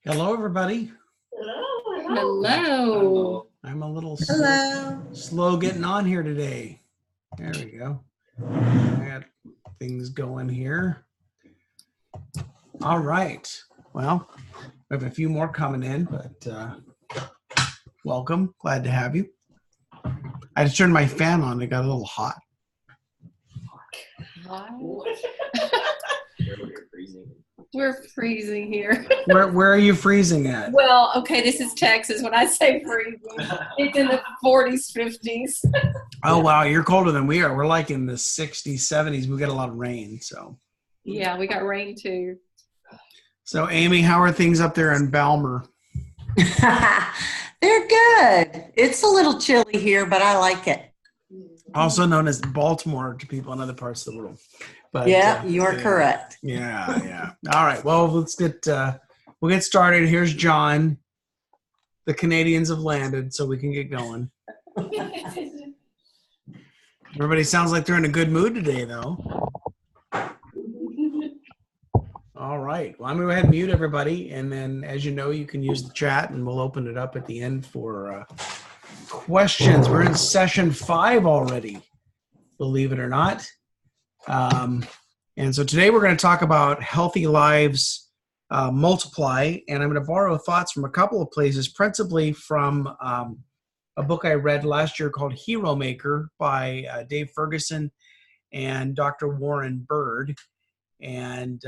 Hello, everybody. Hello. I'm a little Hello. slow getting on here today. There we go. I got things going here. All right. Well, we have a few more coming in, but welcome. Glad to have you. I just turned my fan on. It got a little hot. We're freezing here. Where are you freezing at? Well, okay, this is Texas. When I say freezing, it's in the 40s, 50s. Oh, wow. You're colder than we are. We're like in the 60s, 70s. We get a lot of rain. So, Yeah, we got rain too. So Amy, how are things up there in Balmer? They're good. It's a little chilly here, but I like it. Also known as Baltimore to people in other parts of the world. But yeah, you are correct. Yeah. All right. Well, we'll get started. Here's John. The Canadians have landed, so we can get going. Everybody sounds like they're in a good mood today, though. All right. Well, I'm going to go ahead and mute everybody. And then, as you know, you can use the chat, and we'll open it up at the end for questions. We're in session 5 already, believe it or not. And so today we're going to talk about healthy lives multiply. And I'm going to borrow thoughts from a couple of places, principally from a book I read last year called Hero Maker by Dave Ferguson and Dr. Warren Bird. And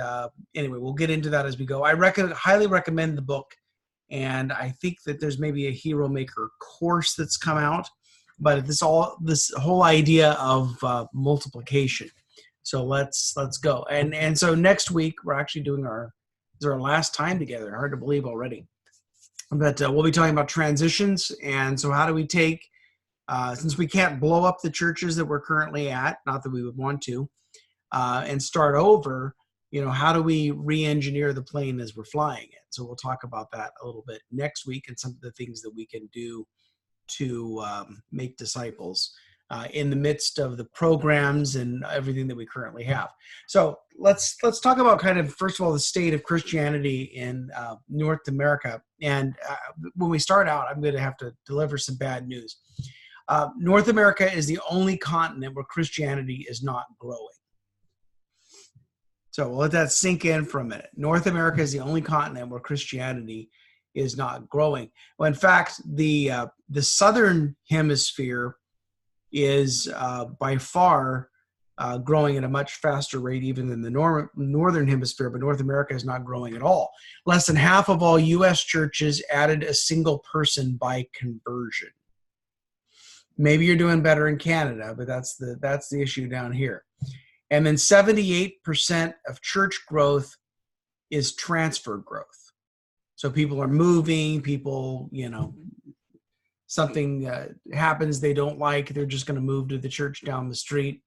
anyway, we'll get into that as we go. I highly recommend the book. And I think that there's maybe a Hero Maker course that's come out, but this whole idea of multiplication. So let's go. And so next week we're actually doing our last time together. Hard to believe already. But we'll be talking about transitions. And so how do we take, since we can't blow up the churches that we're currently at, not that we would want to, and start over, how do we re-engineer the plane as we're flying it? So we'll talk about that a little bit next week and some of the things that we can do to make disciples in the midst of the programs and everything that we currently have. So let's talk about kind of, first of all, the state of Christianity in North America. And when we start out, I'm going to have to deliver some bad news. North America is the only continent where Christianity is not growing. So we'll let that sink in for a minute. North America is the only continent where Christianity is not growing. Well, in fact, the southern hemisphere is by far growing at a much faster rate even than the northern hemisphere, but North America is not growing at all. Less than half of all U.S. churches added a single person by conversion. Maybe you're doing better in Canada, but that's the issue down here. And then 78% of church growth is transfer growth. So people are moving, something happens they don't like, they're just going to move to the church down the street.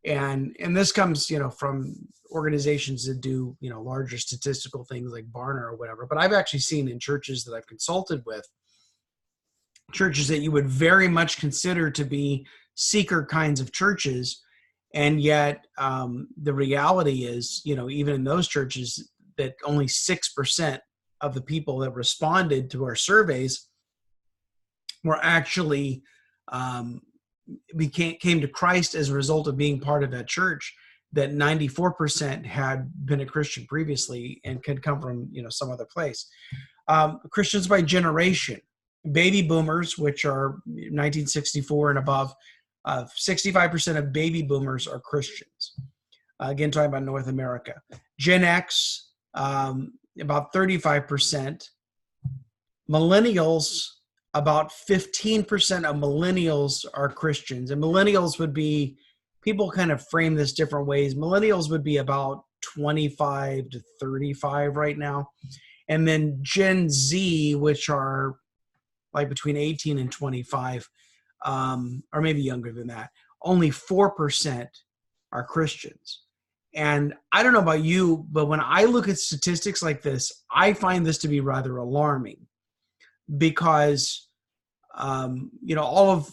And this comes, from organizations that do, larger statistical things like Barna or whatever. But I've actually seen in churches that I've consulted with, churches that you would very much consider to be seeker kinds of churches. And yet the reality is, even in those churches, that only 6% of the people that responded to our surveys were actually came to Christ as a result of being part of that church, that 94% had been a Christian previously and could come from, some other place. Christians by generation, baby boomers, which are 1964 and above, 65% of baby boomers are Christians. Again, talking about North America. Gen X, about 35%. Millennials, about 15% of millennials are Christians. And millennials would be, people kind of frame this different ways. Millennials would be about 25 to 35 right now. And then Gen Z, which are like between 18 and 25, or maybe younger than that, only 4% are Christians. And I don't know about you, but when I look at statistics like this, I find this to be rather alarming, because all of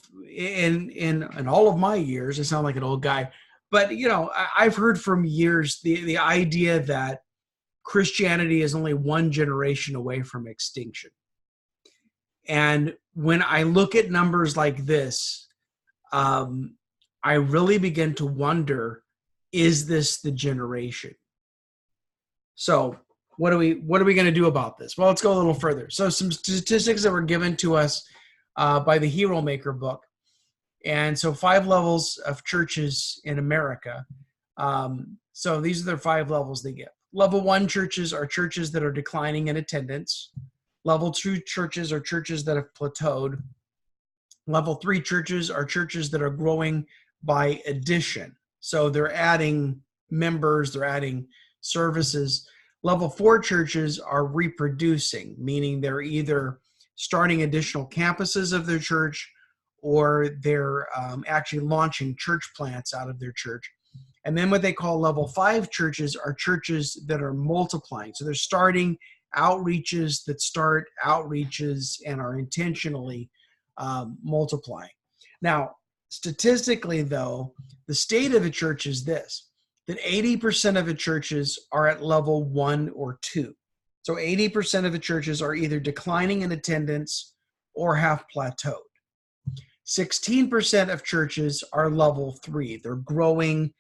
my years, I sound like an old guy, but I've heard from years the idea that Christianity is only one generation away from extinction. And when I look at numbers like this, I really begin to wonder, is this the generation? So what are we going to do about this? Well, let's go a little further. So some statistics that were given to us by the Hero Maker book. And so 5 levels of churches in America. So these are their 5 levels they give. Level 1 churches are churches that are declining in attendance. Level 2 churches are churches that have plateaued. Level 3 churches are churches that are growing by addition. So they're adding members, they're adding services. Level 4 churches are reproducing, meaning they're either starting additional campuses of their church, or they're actually launching church plants out of their church. And then what they call level 5 churches are churches that are multiplying. So they're starting outreaches that start outreaches and are intentionally multiplying. Now, statistically, though, the state of the church is this, that 80% of the churches are at level 1 or 2. So 80% of the churches are either declining in attendance or have plateaued. 16% of churches are level 3. They're growing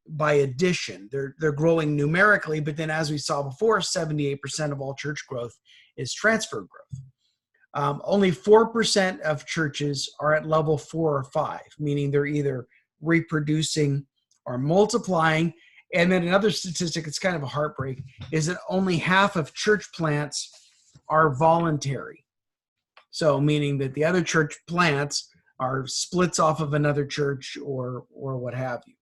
by addition. They're growing numerically, but then as we saw before, 78% of all church growth is transfer growth. Only 4% of churches are at level 4 or 5, meaning they're either reproducing or multiplying. And then another statistic, it's kind of a heartbreak, is that only half of church plants are voluntary. So meaning that the other church plants are splits off of another church or what have you.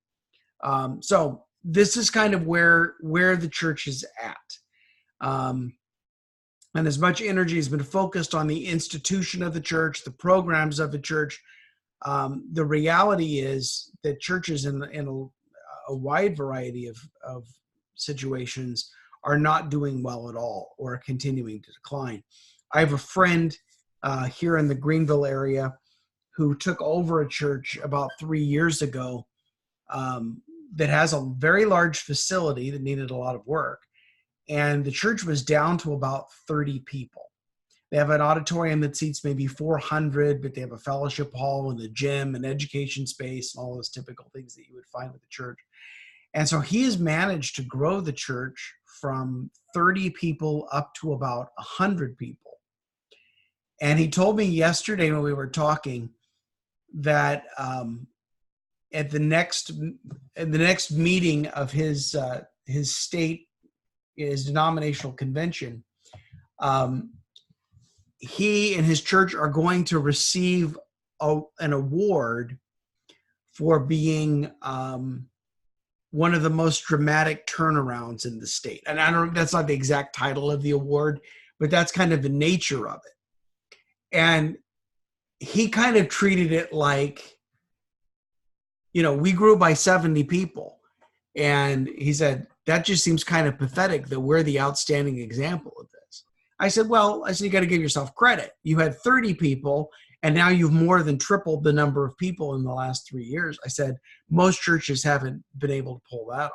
So this is kind of where the church is at. And as much energy has been focused on the institution of the church, the programs of the church, the reality is that churches in a wide variety of situations are not doing well at all or are continuing to decline. I have a friend here in the Greenville area who took over a church about 3 years ago that has a very large facility that needed a lot of work. And the church was down to about 30 people. They have an auditorium that seats maybe 400, but they have a fellowship hall and a gym and education space and all those typical things that you would find with the church. And so he has managed to grow the church from 30 people up to about 100 people. And he told me yesterday when we were talking that at the next meeting of his state, his denominational convention, he and his church are going to receive an award for being one of the most dramatic turnarounds in the state. And I don't, that's not the exact title of the award, but that's kind of the nature of it. And he kind of treated it like, you know, we grew by 70 people. And he said, that just seems kind of pathetic that we're the outstanding example of this. I said, you got to give yourself credit. You had 30 people, and now you've more than tripled the number of people in the last 3 years. I said, most churches haven't been able to pull that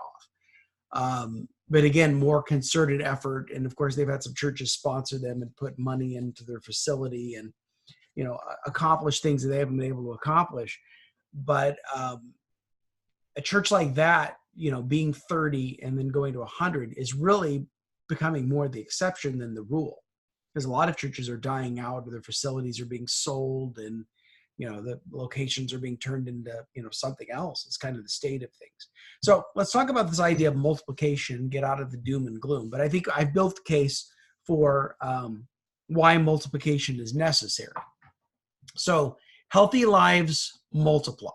off. But again, more concerted effort. And of course, they've had some churches sponsor them and put money into their facility and, you know, accomplish things that they haven't been able to accomplish. But a church like that, you know, being 30 and then going to 100 is really becoming more the exception than the rule, because a lot of churches are dying out, or their facilities are being sold, and, you know, the locations are being turned into, you know, something else. It's kind of the state of things. So let's talk about this idea of multiplication, get out of the doom and gloom. But I think I've built the case for why multiplication is necessary. So healthy lives multiply.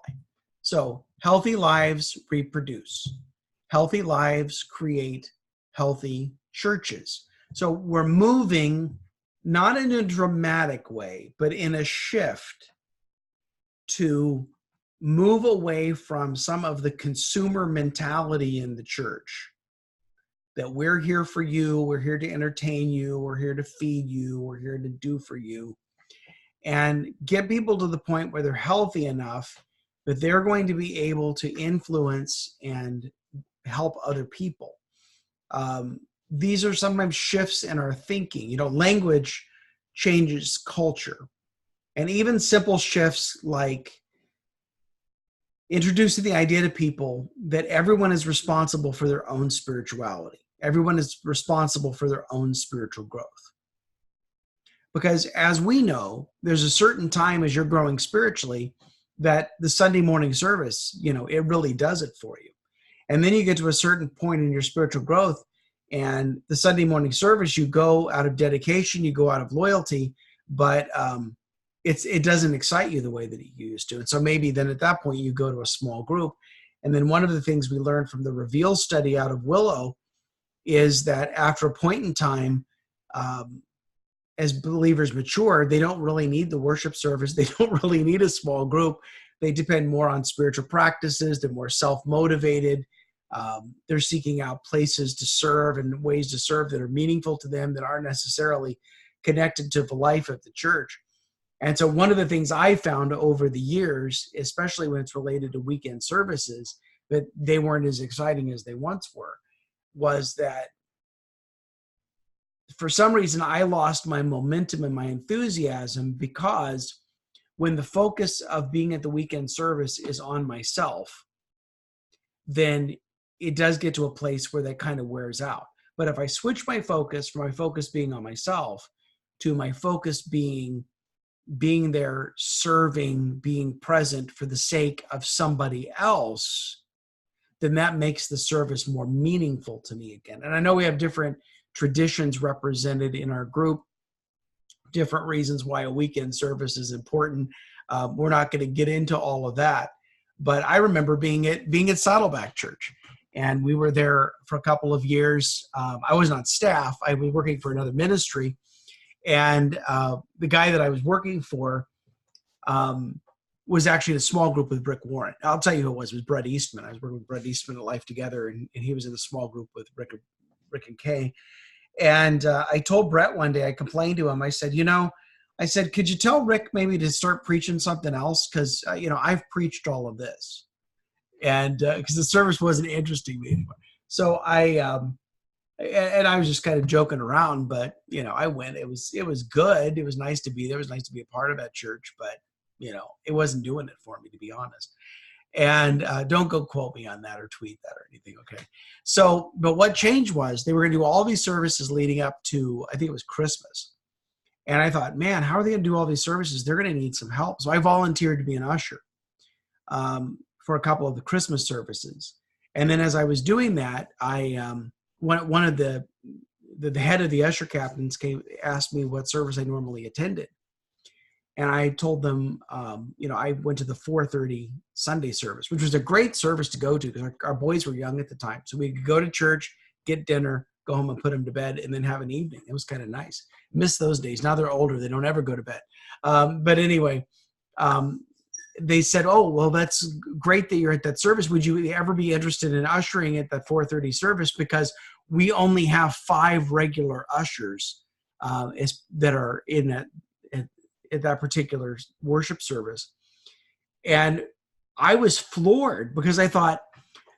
So healthy lives reproduce. Healthy lives create healthy churches. So we're moving not in a dramatic way, but in a shift to move away from some of the consumer mentality in the church, that we're here for you, we're here to entertain you, we're here to feed you, we're here to do for you, and get people to the point where they're healthy enough that they're going to be able to influence and help other people. These are sometimes shifts in our thinking. You know, language changes culture. And even simple shifts like introducing the idea to people that everyone is responsible for their own spirituality. Everyone is responsible for their own spiritual growth. Because as we know, there's a certain time as you're growing spiritually that the Sunday morning service, you know, it really does it for you. And then you get to a certain point in your spiritual growth, and the Sunday morning service, you go out of dedication, you go out of loyalty, but it doesn't excite you the way that it used to. And so maybe then at that point you go to a small group. And then one of the things we learned from the Reveal study out of Willow is that after a point in time, as believers mature, they don't really need the worship service. They don't really need a small group. They depend more on spiritual practices. They're more self-motivated. They're seeking out places to serve and ways to serve that are meaningful to them, that aren't necessarily connected to the life of the church. And so one of the things I found over the years, especially when it's related to weekend services, that they weren't as exciting as they once were, was that for some reason I lost my momentum and my enthusiasm, because when the focus of being at the weekend service is on myself, then it does get to a place where that kind of wears out. But if I switch my focus from my focus being on myself to my focus being there, serving, being present for the sake of somebody else, then that makes the service more meaningful to me again. And I know we have different traditions represented in our group, different reasons why a weekend service is important. We're not going to get into all of that, but I remember being at Saddleback Church, and we were there for a couple of years. I wasn't on staff. I was working for another ministry, and the guy that I was working for was actually in a small group with Rick Warren. I'll tell you who it was. It was Brett Eastman. I was working with Brett Eastman at Life Together, and he was in a small group with Rick and Kay. And I told Brett one day, I complained to him. I said, could you tell Rick maybe to start preaching something else? Because, I've preached all of this. And because the service wasn't interesting me anymore. So and I was just kind of joking around, but, I went. It was good. It was nice to be there. It was nice to be a part of that church. But, it wasn't doing it for me, to be honest. And don't go quote me on that or tweet that or anything, okay? So, but what changed was they were going to do all these services leading up to, I think it was Christmas. And I thought, man, how are they going to do all these services? They're going to need some help. So I volunteered to be an usher for a couple of the Christmas services. And then as I was doing that, one of the head of the usher captains asked me what service I normally attended. And I told them, I went to the 4:30 Sunday service, which was a great service to go to because our boys were young at the time. So we could go to church, get dinner, go home and put them to bed, and then have an evening. It was kind of nice. Miss those days. Now they're older. They don't ever go to bed. But anyway, they said, oh, well, that's great that you're at that service. Would you ever be interested in ushering at that 4:30 service? Because we only have 5 regular ushers that are in at that particular worship service. And I was floored because I thought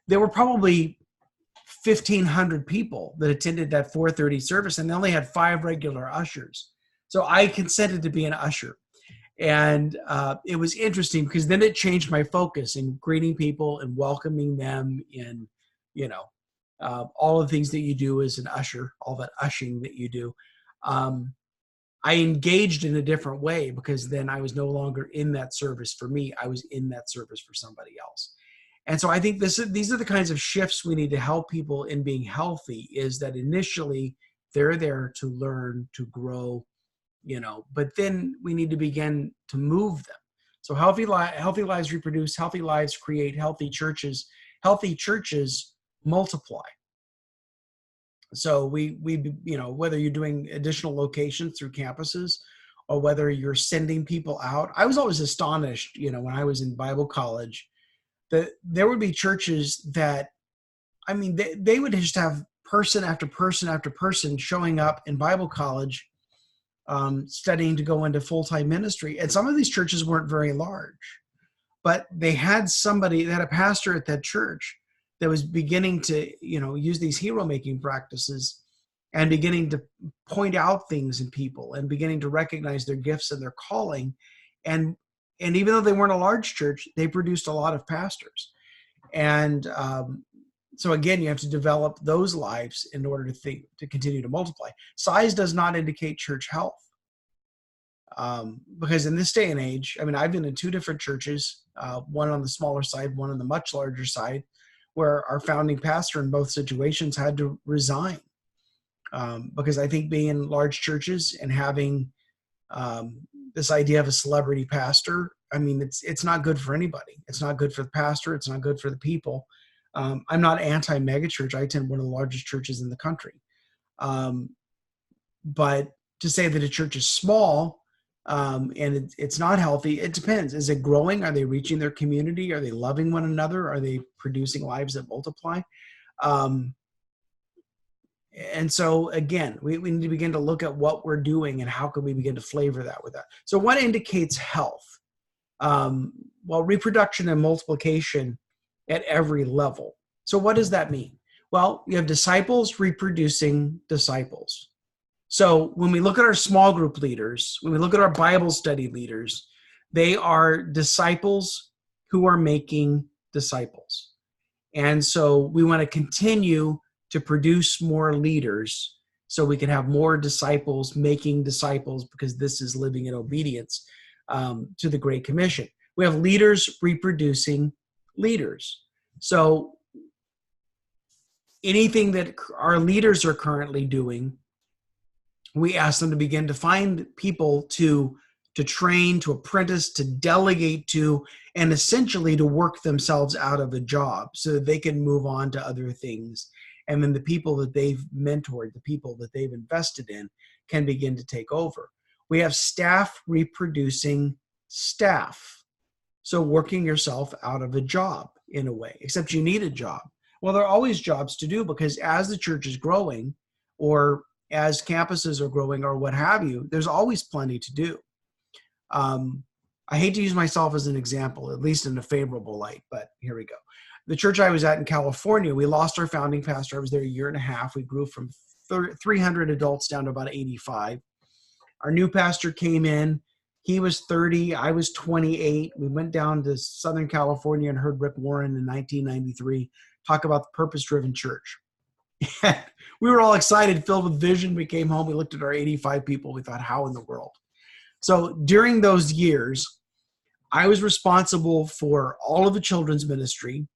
there were probably 1,500 people that attended that 4:30 service, and they only had 5 regular ushers. So I consented to be an usher. And it was interesting because then it changed my focus in greeting people and welcoming them in, all the things that you do as an usher, all that ushing that you do. I engaged in a different way because then I was no longer in that service for me. I was in that service for somebody else. And so I think these are the kinds of shifts we need to help people in being healthy, is that initially they're there to learn, to grow, but then we need to begin to move them. So healthy lives reproduce, healthy lives create healthy churches multiply. So we whether you're doing additional locations through campuses or whether you're sending people out. I was always astonished, when I was in Bible college, that there would be churches that, they would just have person after person after person showing up in Bible college, studying to go into full-time ministry. And some of these churches weren't very large, but they had a pastor at that church that was beginning to, use these hero making practices and beginning to point out things in people and beginning to recognize their gifts and their calling. And even though they weren't a large church, they produced a lot of pastors. And so again, you have to develop those lives in order to continue to multiply. Size does not indicate church health. Because in this day and age, I mean, I've been in two different churches, one on the smaller side, one on the much larger side, where our founding pastor in both situations had to resign. Because I think being in large churches and having this idea of a celebrity pastor, I mean, it's not good for anybody. It's not good for the pastor. It's not good for the people. I'm not anti-megachurch. I attend one of the largest churches in the country. But to say that a church is small and it's not healthy, it depends. Is it growing? Are they reaching their community? Are they loving one another? Are they producing lives that multiply? And so again, we need to begin to look at what we're doing and how can we begin to flavor that with that. So what indicates health? Well, reproduction and multiplication at every level. So what does that mean? Well, you have disciples reproducing disciples. So when we look at our small group leaders, when we look at our Bible study leaders, they are disciples who are making disciples. And so we want to continue to produce more leaders so we can have more disciples making disciples, because this is living in obedience to the Great Commission. We have leaders reproducing leaders. So anything that our leaders are currently doing, we ask them to begin to find people to train, to apprentice, to delegate to, and essentially to work themselves out of a job so that they can move on to other things. And then the people that they've mentored, the people that they've invested in, can begin to take over. We have staff reproducing staff. So working yourself out of a job in a way, except you need a job. Well, there are always jobs to do, because as the church is growing, or as campuses are growing, or what have you, there's always plenty to do. I hate to use myself as an example, at least in a favorable light, but here we go. The church I was at in California, we lost our founding pastor. I was there a year and a half. We grew from 300 adults down to about 85. Our new pastor came in. He was 30. I was 28. We went down to Southern California and heard Rick Warren in 1993 talk about the purpose-driven church. We were all excited, filled with vision. We came home. We looked at our 85 people. We thought, how in the world? So during those years, I was responsible for all of the children's ministry.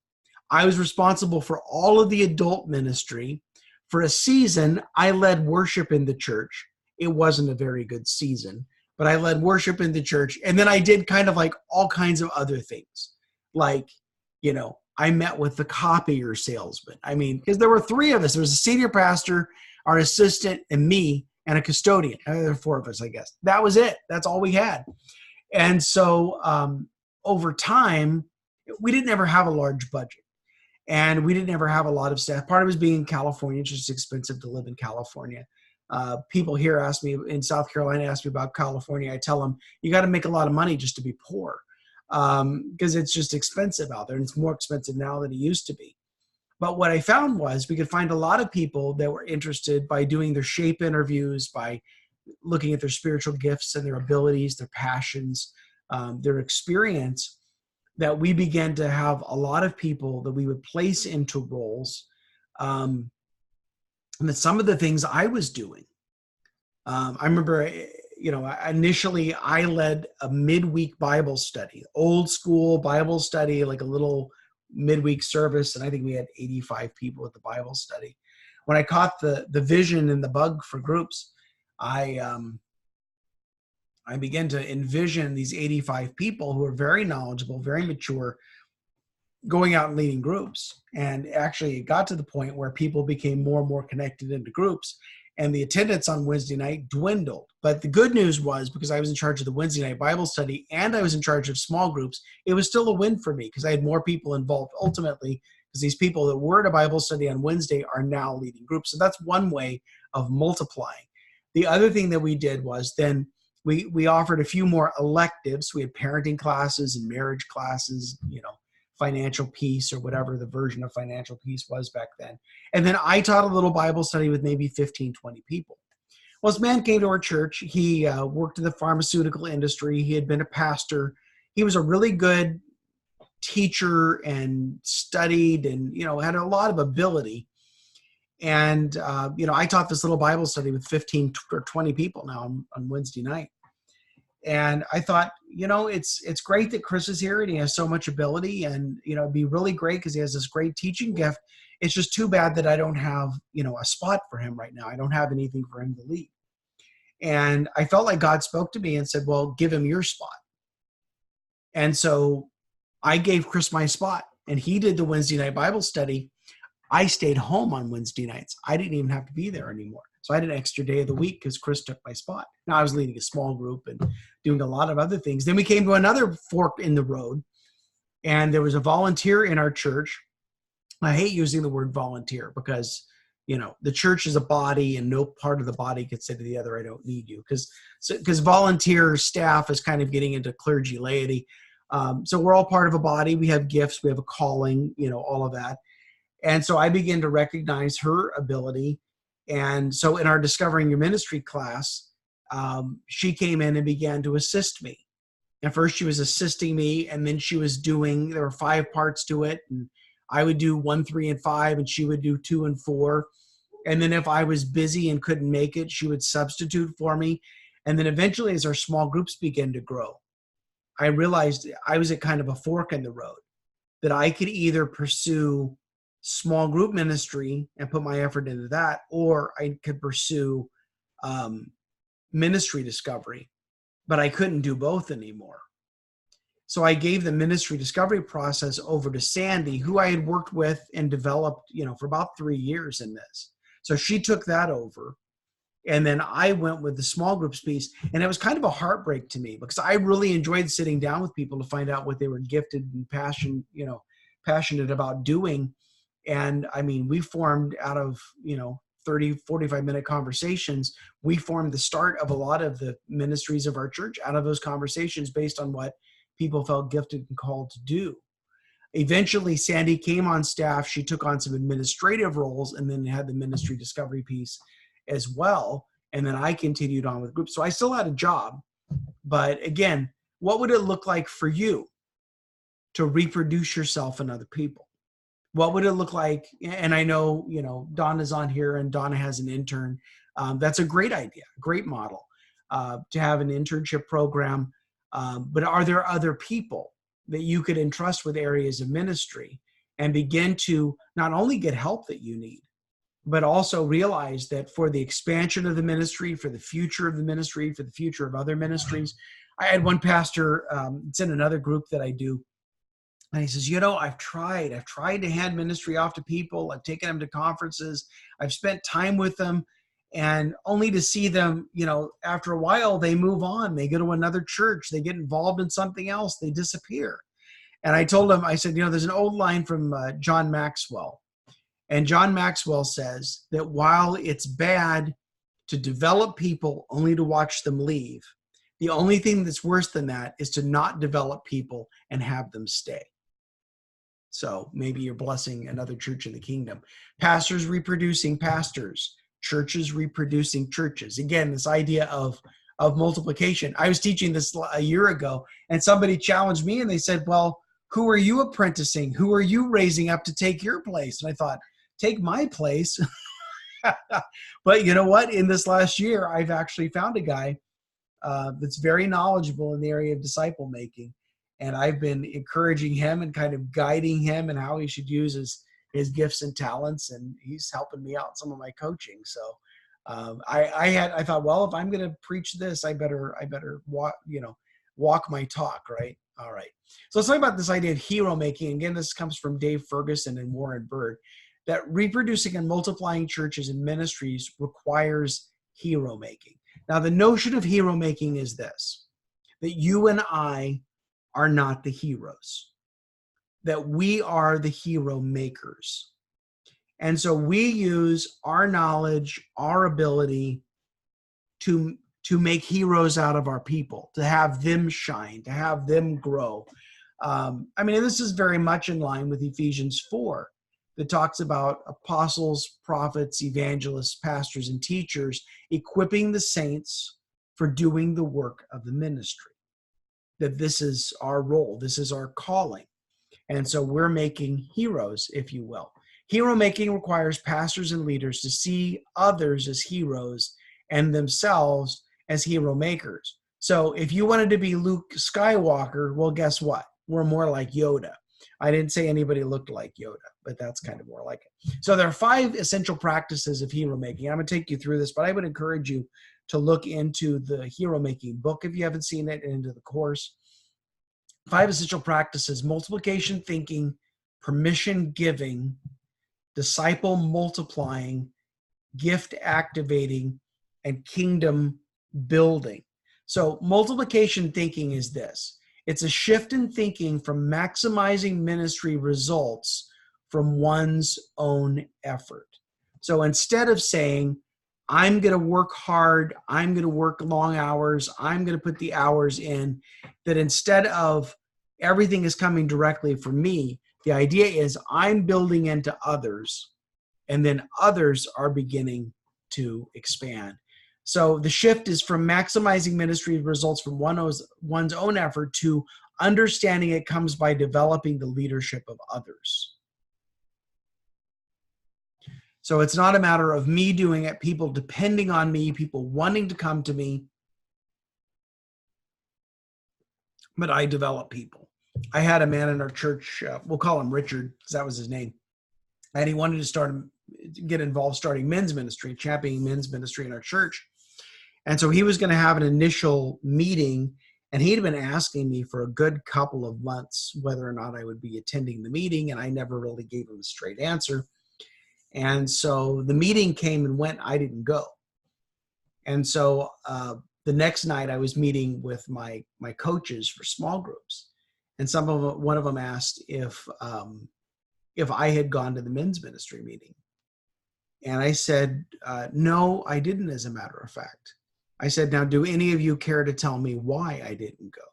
I was responsible for all of the adult ministry. For a season, I led worship in the church. It wasn't a very good season, but I led worship in the church. And then I did kind of like all kinds of other things. Like, I met with the copier salesman. I mean, because there were three of us. There was a senior pastor, our assistant, and me, and a custodian. There were four of us, I guess. That was it. That's all we had. And so over time, we didn't ever have a large budget. And we didn't ever have a lot of staff. Part of it was being in California. It's just expensive to live in California. People here ask me, in South Carolina, ask me about California. I tell them, you got to make a lot of money just to be poor, because it's just expensive out there. And it's more expensive now than it used to be. But what I found was we could find a lot of people that were interested by doing their shape interviews, by looking at their spiritual gifts and their abilities, their passions, their experience, that we began to have a lot of people that we would place into roles. And that some of the things I was doing, I remember, initially I led a midweek Bible study, old school Bible study, like a little midweek service. And I think we had 85 people at the Bible study. When I caught the vision and the bug for groups, I began to envision these 85 people who are very knowledgeable, very mature, going out and leading groups. And actually it got to the point where people became more and more connected into groups, and the attendance on Wednesday night dwindled. But the good news was, because I was in charge of the Wednesday night Bible study and I was in charge of small groups, it was still a win for me because I had more people involved ultimately, because these people that were at a Bible study on Wednesday are now leading groups. So that's one way of multiplying. The other thing that we did was then we offered a few more electives. We had parenting classes and marriage classes, financial peace, or whatever the version of financial peace was back then. And then I taught a little Bible study with maybe 15, 20 people. Well, this man came to our church. He worked in the pharmaceutical industry. He had been a pastor. He was a really good teacher and studied and, had a lot of ability. And, I taught this little Bible study with 15 or 20 people now on Wednesday night. And I thought, it's great that Chris is here and he has so much ability, and, it'd be really great because he has this great teaching gift. It's just too bad that I don't have, a spot for him right now. I don't have anything for him to lead. And I felt like God spoke to me and said, well, give him your spot. And so I gave Chris my spot, and he did the Wednesday night Bible study. I stayed home on Wednesday nights. I didn't even have to be there anymore. So I had an extra day of the week because Chris took my spot. Now I was leading a small group and doing a lot of other things. Then we came to another fork in the road, and there was a volunteer in our church. I hate using the word volunteer because, the church is a body, and no part of the body could say to the other, I don't need you. Because volunteer staff is kind of getting into clergy laity. So we're all part of a body. We have gifts. We have a calling, all of that. And so I began to recognize her ability. And so in our Discovering Your Ministry class, she came in and began to assist me. And first she was assisting me, and then she was there were 5 parts to it. And I would do 1, 3, and 5, and she would do 2 and 4. And then if I was busy and couldn't make it, she would substitute for me. And then eventually, as our small groups began to grow, I realized I was at kind of a fork in the road, that I could either pursue small group ministry and put my effort into that, or I could pursue ministry discovery, but I couldn't do both anymore. So I gave the ministry discovery process over to Sandy, who I had worked with and developed, for about 3 years in this. So she took that over. And then I went with the small groups piece. And it was kind of a heartbreak to me because I really enjoyed sitting down with people to find out what they were gifted and passionate about doing. And I mean, we formed out of, 30, 45-minute conversations. We formed the start of a lot of the ministries of our church out of those conversations based on what people felt gifted and called to do. Eventually, Sandy came on staff. She took on some administrative roles and then had the ministry discovery piece as well. And then I continued on with groups. So I still had a job. But again, what would it look like for you to reproduce yourself in other people? What would it look like? And I know, Donna's on here and Donna has an intern. That's a great idea, great model to have an internship program. But are there other people that you could entrust with areas of ministry and begin to not only get help that you need, but also realize that for the expansion of the ministry, for the future of the ministry, for the future of other ministries? I had one pastor, it's in another group that I do, and he says, I've tried to hand ministry off to people. I've taken them to conferences. I've spent time with them, and only to see them, after a while, they move on. They go to another church. They get involved in something else. They disappear. And I told him, I said, there's an old line from John Maxwell. And John Maxwell says that while it's bad to develop people only to watch them leave, the only thing that's worse than that is to not develop people and have them stay. So maybe you're blessing another church in the kingdom. Pastors reproducing pastors, churches reproducing churches. Again, this idea of multiplication. I was teaching this a year ago, and somebody challenged me and they said, well, who are you apprenticing? Who are you raising up to take your place? And I thought, take my place. But you know what? In this last year, I've actually found a guy that's very knowledgeable in the area of disciple making. And I've been encouraging him and kind of guiding him and how he should use his gifts and talents. And he's helping me out in some of my coaching. So I thought, well, if I'm going to preach this, I better walk my talk, right? All right. So let's talk about this idea of hero making. Again, this comes from Dave Ferguson and Warren Bird, that reproducing and multiplying churches and ministries requires hero making. Now, the notion of hero making is this, that you and I are not the heroes, that we are the hero makers. And so we use our knowledge, our ability to make heroes out of our people, to have them shine, to have them grow. I mean, this is very much in line with Ephesians 4 that talks about apostles, prophets, evangelists, pastors, and teachers equipping the saints for doing the work of the ministry. That this is our role, this is our calling. And so we're making heroes, if you will. Hero making requires pastors and leaders to see others as heroes and themselves as hero makers. So if you wanted to be Luke Skywalker, well, guess what? We're more like Yoda. I didn't say anybody looked like Yoda, but that's kind of more like it. So there are 5 essential practices of hero making. I'm going to take you through this, but I would encourage you to look into the hero making book if you haven't seen it, and into the course. 5 essential practices: multiplication thinking, permission giving, disciple multiplying, gift activating, and kingdom building. So multiplication thinking is this. It's a shift in thinking from maximizing ministry results from one's own effort. So instead of saying, I'm going to work hard, I'm going to work long hours, I'm going to put the hours in, that instead of everything is coming directly from me, the idea is I'm building into others, and then others are beginning to expand. So the shift is from maximizing ministry results from one's own effort to understanding it comes by developing the leadership of others. So it's not a matter of me doing it, people depending on me, people wanting to come to me, but I develop people. I had a man in our church, we'll call him Richard, because that was his name, and he wanted to get involved starting men's ministry, championing men's ministry in our church. And so he was going to have an initial meeting, and he'd been asking me for a good couple of months whether or not I would be attending the meeting, and I never really gave him a straight answer. And so the meeting came and went. I didn't go. And so the next night I was meeting with my coaches for small groups, and one of them asked if I had gone to the men's ministry meeting. And I said, no, I didn't, as a matter of fact. I said, now, do any of you care to tell me why I didn't go?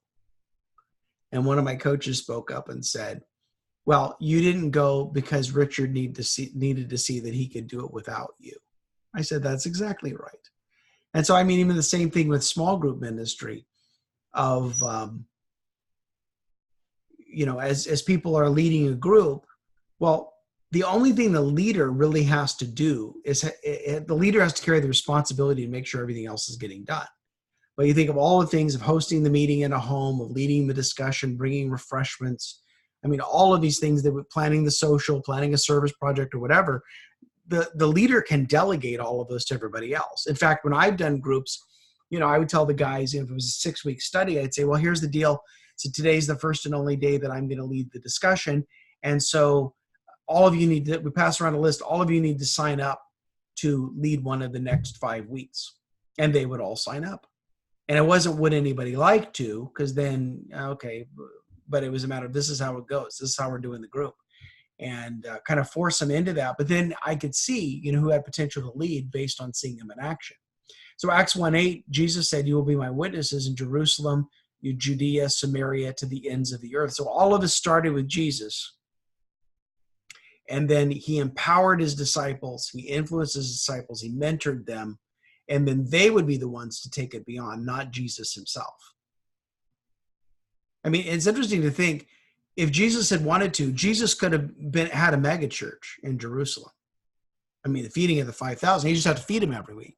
And one of my coaches spoke up and said, well, you didn't go because Richard needed to see that he could do it without you. I said, that's exactly right. And so, I mean, even the same thing with small group ministry of, as people are leading a group, well, the only thing the leader really has to do is the leader has to carry the responsibility to make sure everything else is getting done. But you think of all the things of hosting the meeting in a home, of leading the discussion, bringing refreshments. I mean, all of these things, that planning the social, planning a service project or whatever, the leader can delegate all of those to everybody else. In fact, when I've done groups, I would tell the guys, if it was a 6-week study, I'd say, well, here's the deal. So today's the first and only day that I'm going to lead the discussion. And so all of you we pass around a list, all of you need to sign up to lead one of the next 5 weeks. And they would all sign up. And it wasn't would anybody like to, because then, okay, but it was a matter of this is how it goes. This is how we're doing the group. And kind of force them into that. But then I could see, who had potential to lead based on seeing them in action. So Acts 1:8, Jesus said, you will be my witnesses in Jerusalem, Judea, Samaria, to the ends of the earth. So all of us started with Jesus. And then he empowered his disciples. He influenced his disciples. He mentored them. And then they would be the ones to take it beyond, not Jesus himself. I mean, it's interesting to think, if Jesus had wanted to, Jesus could have had a mega church in Jerusalem. I mean, the feeding of the 5,000, he just had to feed them every week,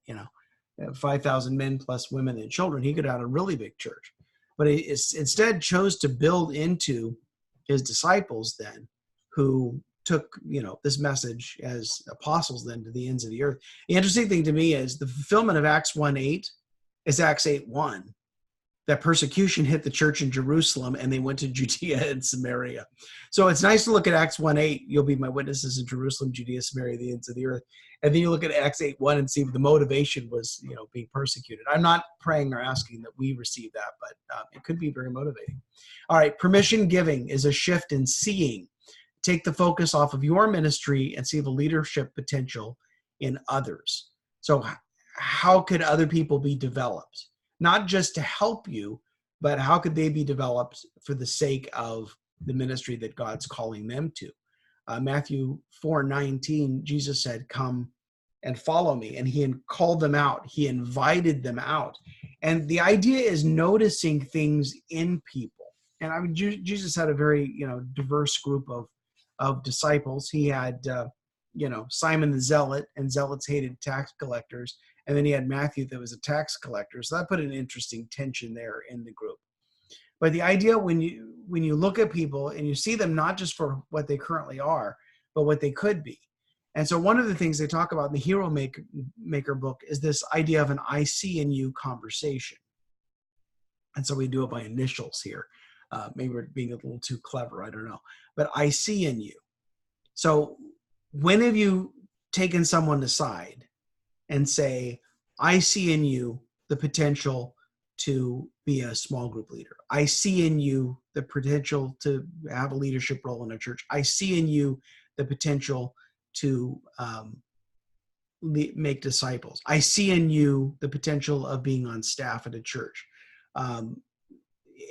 5,000 men plus women and children. He could have had a really big church. But he instead chose to build into his disciples then, who took, this message as apostles then to the ends of the earth. The interesting thing to me is the fulfillment of Acts 1:8 is Acts 8:1. That persecution hit the church in Jerusalem, and they went to Judea and Samaria. So it's nice to look at Acts 1:8. You'll be my witnesses in Jerusalem, Judea, Samaria, the ends of the earth. And then you look at Acts 8:1 and see the motivation was, being persecuted. I'm not praying or asking that we receive that, but it could be very motivating. All right, permission giving is a shift in seeing. Take the focus off of your ministry and see the leadership potential in others. So how could other people be developed? Not just to help you, but how could they be developed for the sake of the ministry that God's calling them to. Matthew 4:19, Jesus said, "Come and follow me." And he called them out. He invited them out. And the idea is noticing things in people. And I mean, Jesus had a very, diverse group of disciples. He had, Simon the Zealot, and zealots hated tax collectors. And then he had Matthew that was a tax collector. So that put an interesting tension there in the group. But the idea when you look at people and you see them not just for what they currently are, but what they could be. And so one of the things they talk about in the Hero Maker book is this idea of an I see in you conversation. And so we do it by initials here. Maybe we're being a little too clever, I don't know. But I see in you. So when have you taken someone aside and say, I see in you the potential to be a small group leader. I see in you the potential to have a leadership role in a church. I see in you the potential to make disciples. I see in you the potential of being on staff at a church.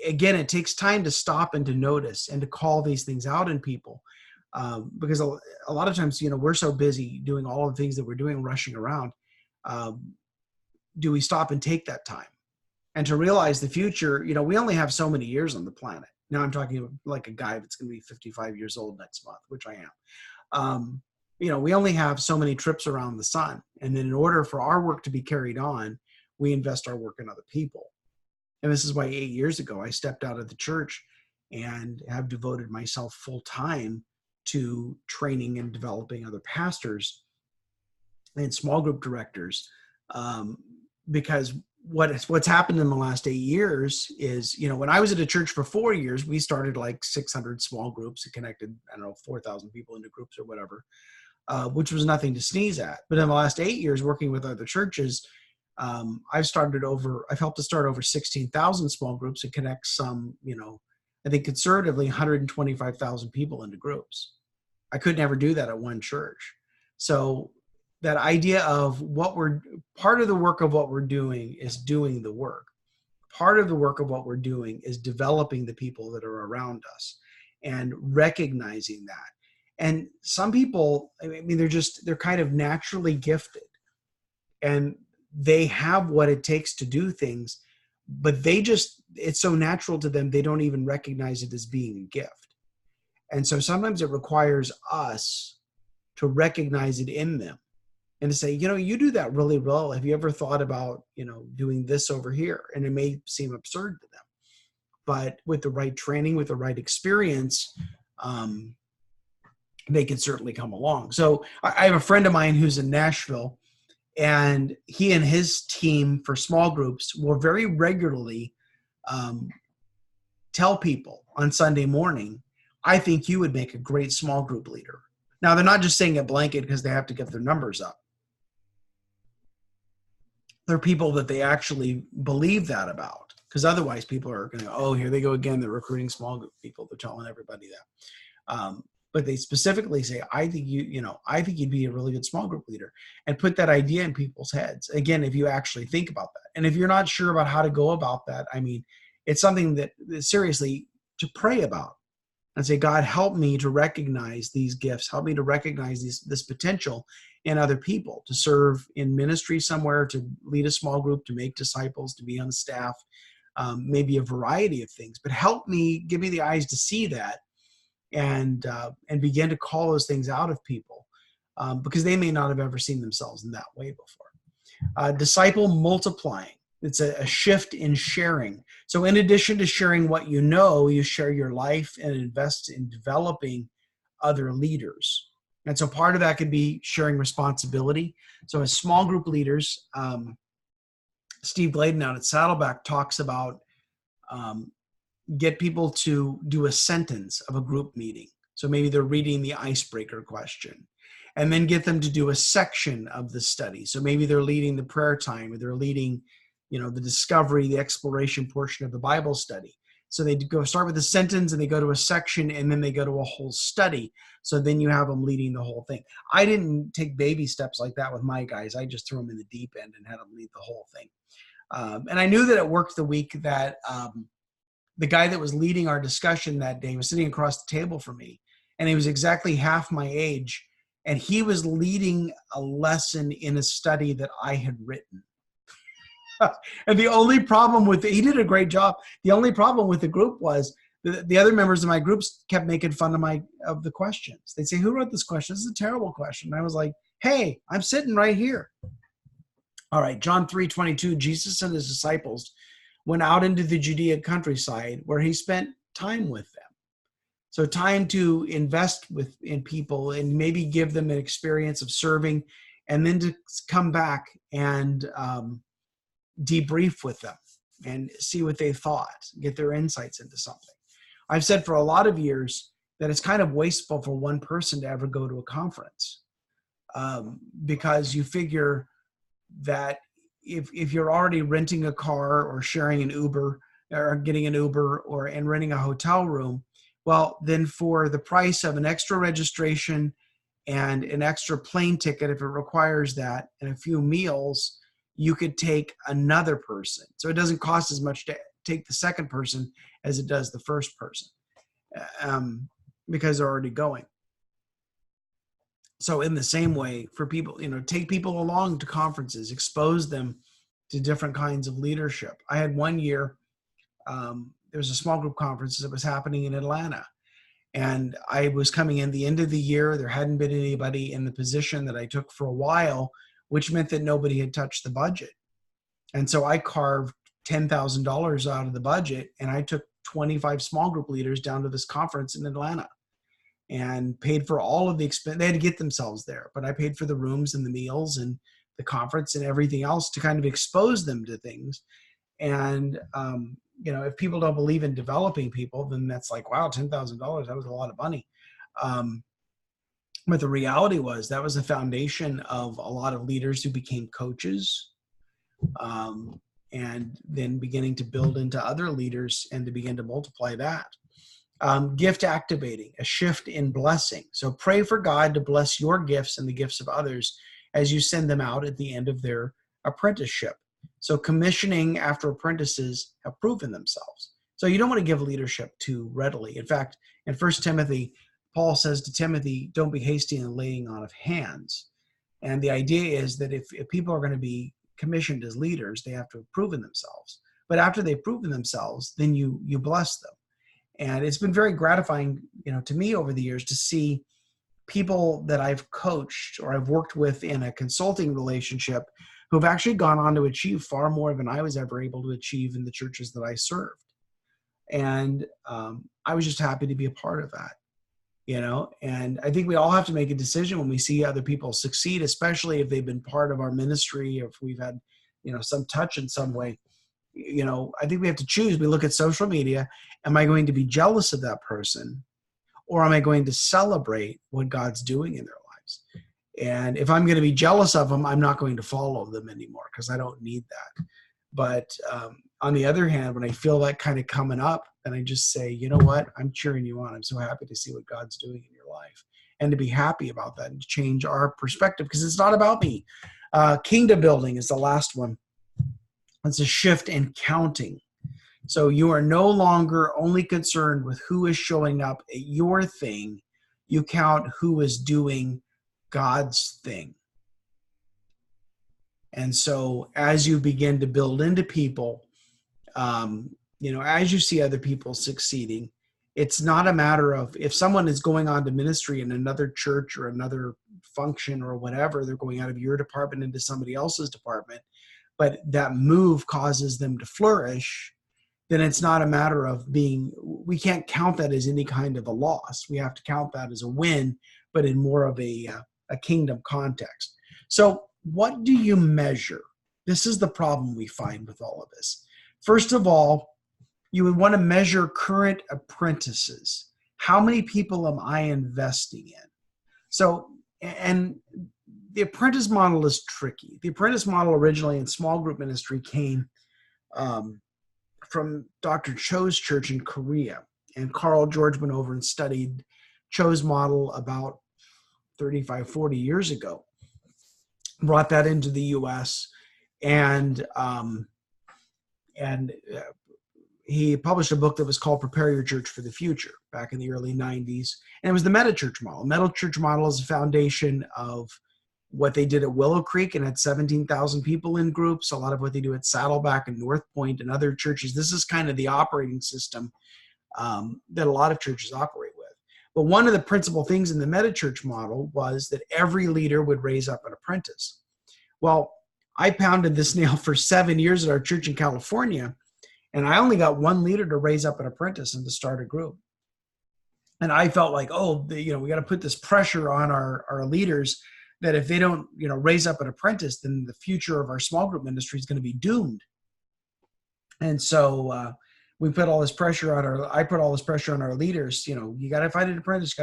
Again, it takes time to stop and to notice and to call these things out in people. Because a lot of times, we're so busy doing all the things that we're doing, rushing around. Do we stop and take that time? And to realize the future, we only have so many years on the planet. Now I'm talking like a guy that's going to be 55 years old next month, which I am. We only have so many trips around the sun. And then in order for our work to be carried on, we invest our work in other people. And this is why 8 years ago, I stepped out of the church and have devoted myself full time to training and developing other pastors and small group directors. Because what's happened in the last 8 years is, when I was at a church for 4 years, we started like 600 small groups and connected, 4,000 people into groups or whatever, which was nothing to sneeze at. But in the last 8 years working with other churches, I've helped to start over 16,000 small groups and connect some, I think conservatively 125,000 people into groups. I could never do that at one church. So that idea of part of the work of what we're doing is doing the work. Part of the work of what we're doing is developing the people that are around us and recognizing that. And some people, they're kind of naturally gifted and they have what it takes to do things, but it's so natural to them, they don't even recognize it as being a gift. And so sometimes it requires us to recognize it in them and to say, you do that really well. Have you ever thought about, doing this over here? And it may seem absurd to them, but with the right training, with the right experience, they can certainly come along. So I have a friend of mine who's in Nashville, and he and his team for small groups will very regularly tell people on Sunday morning, I think you would make a great small group leader. Now, they're not just saying it blanket because they have to get their numbers up. They're people that they actually believe that about, because otherwise people are going to, oh, here they go again. They're recruiting small group people. They're telling everybody that. But they specifically say, I think you'd be a really good small group leader, and put that idea in people's heads. Again, if you actually think about that. And if you're not sure about how to go about that, it's something that seriously to pray about and say, God, help me to recognize these gifts. Help me to recognize this potential in other people, to serve in ministry somewhere, to lead a small group, to make disciples, to be on staff, maybe a variety of things. But help me, give me the eyes to see that, and begin to call those things out of people, because they may not have ever seen themselves in that way before. Disciple multiplying. It's a shift in sharing. So in addition to sharing what you share your life and invest in developing other leaders. And so part of that could be sharing responsibility. So as small group leaders, Steve Gladen out at Saddleback talks about get people to do a sentence of a group meeting. So maybe they're reading the icebreaker question, and then get them to do a section of the study. So maybe they're leading the prayer time, or they're leading, the discovery, the exploration portion of the Bible study. So they go start with a sentence and they go to a section and then they go to a whole study. So then you have them leading the whole thing. I didn't take baby steps like that with my guys. I just threw them in the deep end and had them lead the whole thing. And I knew that it worked the week that the guy that was leading our discussion that day was sitting across the table from me, and he was exactly half my age, and he was leading a lesson in a study that I had written. And the only problem with he did a great job. The only problem with the group was the other members of my groups kept making fun of the questions. They'd say, "Who wrote this question? This is a terrible question." And I was like, "Hey, I'm sitting right here." All right, John 3:22, Jesus and his disciples went out into the Judea countryside where he spent time with them. So time to invest in people and maybe give them an experience of serving, and then to come back and debrief with them and see what they thought, get their insights into something. I've said for a lot of years that it's kind of wasteful for one person to ever go to a conference, because you figure that if you're already renting a car or sharing an Uber or getting an Uber and renting a hotel room, well, then for the price of an extra registration and an extra plane ticket, if it requires that, and a few meals, you could take another person. So it doesn't cost as much to take the second person as it does the first person, because they're already going. So in the same way, for people, take people along to conferences, expose them to different kinds of leadership. I had one year, there was a small group conference that was happening in Atlanta. And I was coming in the end of the year. There hadn't been anybody in the position that I took for a while, which meant that nobody had touched the budget. And so I carved $10,000 out of the budget, and I took 25 small group leaders down to this conference in Atlanta and paid for all of the expense. They had to get themselves there, but I paid for the rooms and the meals and the conference and everything else to kind of expose them to things. And, if people don't believe in developing people, then that's like, wow, $10,000, that was a lot of money. But the reality was that was the foundation of a lot of leaders who became coaches, and then beginning to build into other leaders and to begin to multiply that. Gift activating, a shift in blessing. So pray for God to bless your gifts and the gifts of others as you send them out at the end of their apprenticeship. So commissioning after apprentices have proven themselves. So you don't want to give leadership too readily. In fact, in 1 Timothy, Paul says to Timothy, don't be hasty in the laying on of hands. And the idea is that if people are going to be commissioned as leaders, they have to have proven themselves. But after they've proven themselves, then you bless them. And it's been very gratifying, to me over the years to see people that I've coached or I've worked with in a consulting relationship who've actually gone on to achieve far more than I was ever able to achieve in the churches that I served. And I was just happy to be a part of that, and I think we all have to make a decision when we see other people succeed, especially if they've been part of our ministry, or if we've had, some touch in some way. I think we have to choose. We look at social media. Am I going to be jealous of that person, or am I going to celebrate what God's doing in their lives? And if I'm going to be jealous of them, I'm not going to follow them anymore because I don't need that. But on the other hand, when I feel that kind of coming up, then I just say, you know what? I'm cheering you on. I'm so happy to see what God's doing in your life, and to be happy about that and to change our perspective, because it's not about me. Kingdom building is the last one. It's a shift in counting. So you are no longer only concerned with who is showing up at your thing. You count who is doing God's thing. And so as you begin to build into people, as you see other people succeeding, it's not a matter of if someone is going on to ministry in another church or another function or whatever, they're going out of your department into somebody else's department, but that move causes them to flourish, then it's not a matter of we can't count that as any kind of a loss. We have to count that as a win, but in more of a kingdom context. So what do you measure? This is the problem we find with all of this. First of all, you would want to measure current apprentices. How many people am I investing in? So, and the apprentice model is tricky. The apprentice model originally in small group ministry came from Dr. Cho's church in Korea. And Carl George went over and studied Cho's model about 35, 40 years ago. Brought that into the U.S. and he published a book that was called Prepare Your Church for the Future back in the early 90s. And it was the meta church model. Meta church model is the foundation of what they did at Willow Creek and had 17,000 people in groups. A lot of what they do at Saddleback and North Point and other churches. This is kind of the operating system that a lot of churches operate with. But one of the principal things in the meta church model was that every leader would raise up an apprentice. Well, I pounded this nail for 7 years at our church in California, and I only got one leader to raise up an apprentice and to start a group. And I felt like, we got to put this pressure on our leaders that if they don't, raise up an apprentice, then the future of our small group ministry is going to be doomed. And so we put all this pressure on I put all this pressure on our leaders. You got to find an apprentice,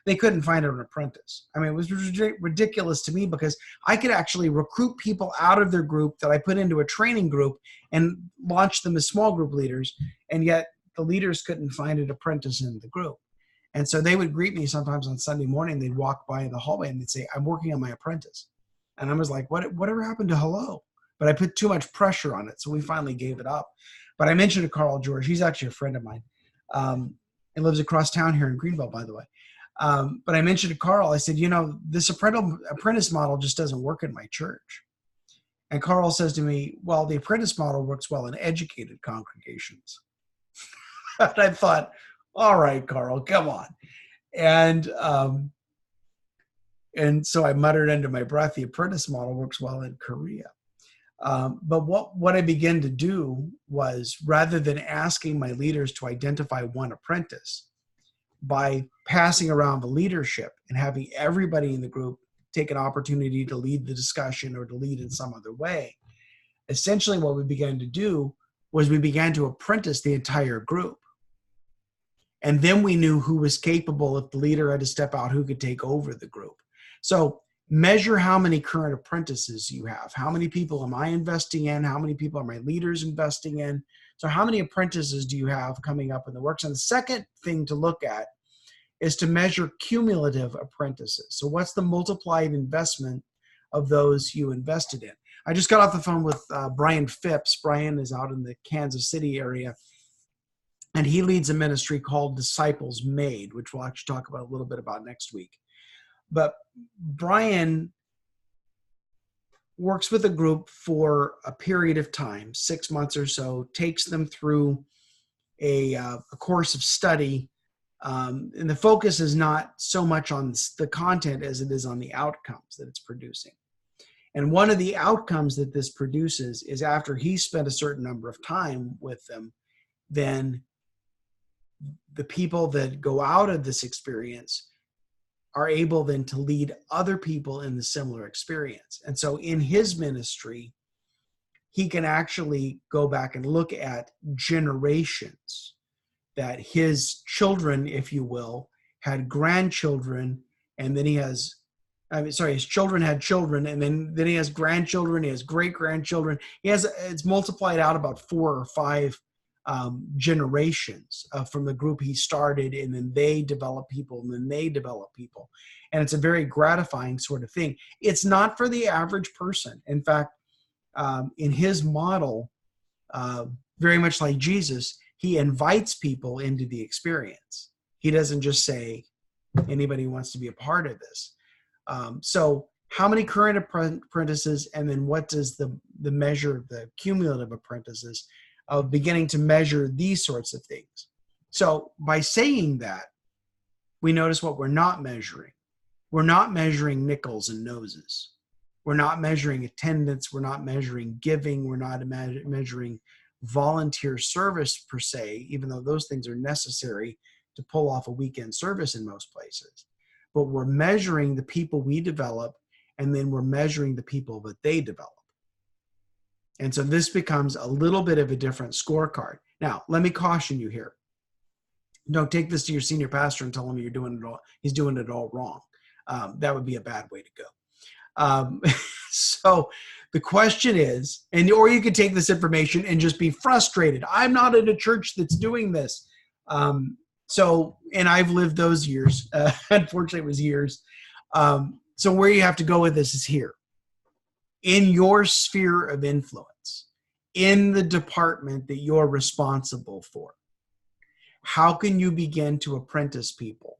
They couldn't find an apprentice. I mean, it was ridiculous to me because I could actually recruit people out of their group that I put into a training group and launch them as small group leaders. And yet the leaders couldn't find an apprentice in the group. And so they would greet me sometimes on Sunday morning. They'd walk by in the hallway and they'd say, "I'm working on my apprentice." And I was like, whatever happened to hello? But I put too much pressure on it. So we finally gave it up. But I mentioned to Carl George, he's actually a friend of mine. He lives across town here in Greenville, by the way. But I mentioned to Carl, I said, this apprentice model just doesn't work in my church. And Carl says to me, well, the apprentice model works well in educated congregations. And I thought, all right, Carl, come on. And so I muttered under my breath, the apprentice model works well in Korea. But what I began to do was, rather than asking my leaders to identify one apprentice, by passing around the leadership and having everybody in the group take an opportunity to lead the discussion or to lead in some other way, essentially what we began to do was we began to apprentice the entire group. And then we knew who was capable, if the leader had to step out, who could take over the group. So measure how many current apprentices you have. How many people am I investing in? How many people are my leaders investing in? So how many apprentices do you have coming up in the works? And the second thing to look at is to measure cumulative apprentices. So what's the multiplied investment of those you invested in? I just got off the phone with Brian Phipps. Brian is out in the Kansas City area, and he leads a ministry called Disciples Made, which we'll actually talk about a little bit about next week. But Brian works with a group for a period of time, 6 months or so, takes them through a course of study. And the focus is not so much on the content as it is on the outcomes that it's producing. And one of the outcomes that this produces is, after he spent a certain number of time with them, then the people that go out of this experience are able then to lead other people in the similar experience. And so in his ministry, he can actually go back and look at generations that his children, if you will, had grandchildren, and then his children had children, and then he has grandchildren, he has great-grandchildren. It's multiplied out about 4 or 5 generations from the group he started, and then they develop people, and then they develop people. And it's a very gratifying sort of thing. It's not for the average person. In fact, in his model, very much like Jesus, he invites people into the experience. He doesn't just say, anybody wants to be a part of this. So how many current apprentices, and then what does the measure of the cumulative apprentices of beginning to measure these sorts of things? So by saying that, we notice what we're not measuring. We're not measuring nickels and noses. We're not measuring attendance. We're not measuring giving. We're not measuring volunteer service per se, even though those things are necessary to pull off a weekend service in most places. But we're measuring the people we develop, and then we're measuring the people that they develop. And so this becomes a little bit of a different scorecard. Now, let me caution you here. Don't take this to your senior pastor and tell him he's doing it all wrong. That would be a bad way to go. So the question is, or you could take this information and just be frustrated. I'm not in a church that's doing this. And I've lived those years. Unfortunately, it was years. So where you have to go with this is here. In your sphere of influence, in the department that you're responsible for. How can you begin to apprentice people